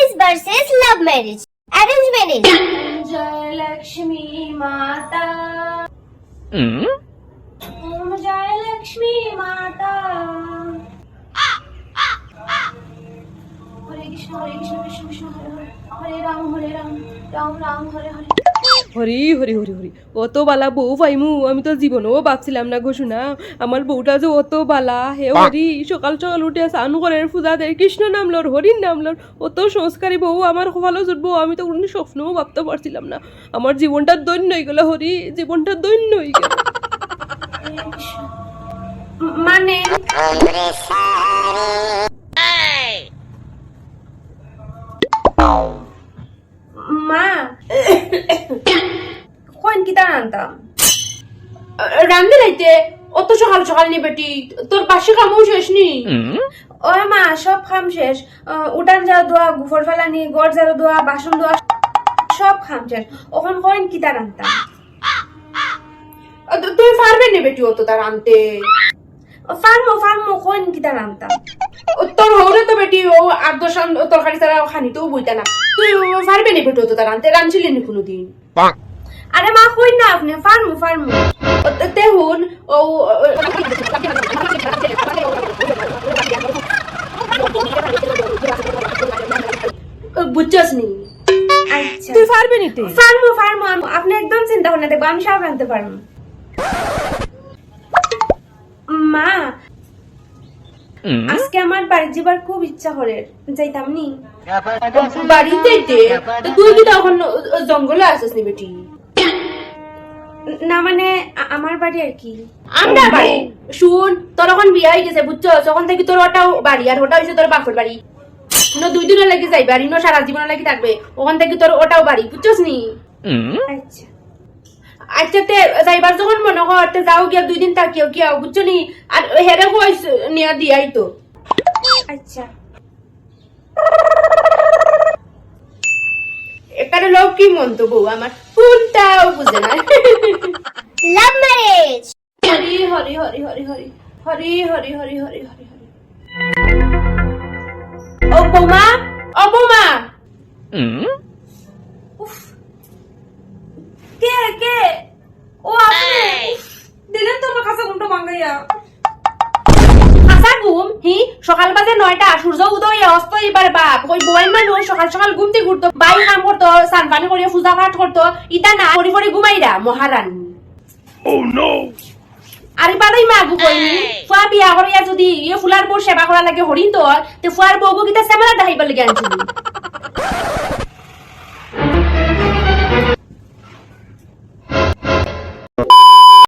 Marriage versus love marriage, arrange marriage. জয় লক্ষ্মী মাতা, ওম জয় লক্ষ্মী মাতা। হরে কৃষ্ণ কৃষ্ণ কৃষ্ণ হরে হরে, হরে রাম রাম রাম হরে হরে। হরি হরি হরি হরি, অত বালা বউ পাইমু আমি তো জীবনেও ভাবছিলাম না ঘোষণা। আমার বউটা যে অত বালা, হে হরি সকাল সকাল উঠে স্নান করে পূজা দেয়, কৃষ্ণ নাম লর, হরির নাম লর, অত সংস্কারী বউ আমার ভালো জুটবো আমি তো কোনো স্বপ্নও ভাবতে পারছিলাম না। আমার জীবনটা দৈন্য হয়ে গেল হরি, জীবনটা দৈন্য হয়ে গেল। মানে মা কোন কিতা রান্তাম রান্ধে রাইতে অত সকাল সকাল নি বেটি, তোর বাসি কামও শেষ নি? ও মা সব খাম শেষ, উঠান যাওয়া দোয়া, গুফর ফেলানি, গড় যাওয়া দোয়া, বাসন দোয়া, সব খাম শেষ। ওখান কোন কিতা রান্তাম? তুই পারবে নি বেটি অত তার আনতে? ফার্মো কোন কিতা রান্তাম? তোর হরে তো বেটি ও ৮-১০ তরকারি ছাড়া খানিতেও বইতা না। তুই পারবে নি বেটি অত তার আনতে? রাঁধছিলি নি কোনোদিন? আরে মা কই না আপনি ফার্মো তেহুন ও বুঝছস নি? আচ্ছা তুই পারবি নি তে? ফার্মো আপনি একদম চিন্তা করেন না, দেখবো আমি সব রাঁধতে পারবো। মা আজকে আমার বাড়ি যাবার খুব ইচ্ছা করে, যাইতাম নি? বাড়িতে তুই কি তখন জঙ্গলে আসিস নি বেটি? না মানে আমার বাড়ি আর কি, আমরা বাড়ি। শুন, তোর এখন বিয়া হয়ে গেছে বুঝছো, তখন থেকে তোর ওটাও বাড়ি আর ওটা হয়েছে তোর বাপের বাড়ি। 2 দিনের লাগে যাইবে আর সারা জীবনের লাগে থাকবে, ওখান থেকে তোর ওটাও বাড়ি, বুঝছস নি? আচ্ছা আচ্ছা তে যাইবার যখন মনে করতে যাও গিয়া 2 দিন থাকিও কি আও, বুঝছো নি? আর হেরে কইস নিয়া দিয়াই তো। আচ্ছা এখানে লোক কি মন্তব্য বউ আমার কোনটাও বুঝে না। Love marriage. হরি হরি হরি হরি হরি হরি হরি হরি হরি হরি হরি। ও বৌমা, ও বৌমা, উফ, কে কে? ও আপনি দিলেন তো আমার কাছে ঘুমটা ভাঙাইয়া। কাঁচা ঘুম হি? সকাল বাজে 9টা, সূর্য উদয় অস্ত এবার বাপ। ওই বউয়ের মানুষ সকাল সকাল ঘুমতে ঘুরতো, বাই কাম করতো, স্নান পানি করিয়া পূজা পাঠ করতো, ইটা না পরি পরি ঘুমাইরা মহারানী। আরে পালাই মা গু কইনি ফুয়া বিয়া করিয়া যদি ফুলার বউ সেবা করা লাগে হরিণ তোর, তে ফুয়ার বউ গিতা সেমালা দেখাইবার লাগে আনছিলি।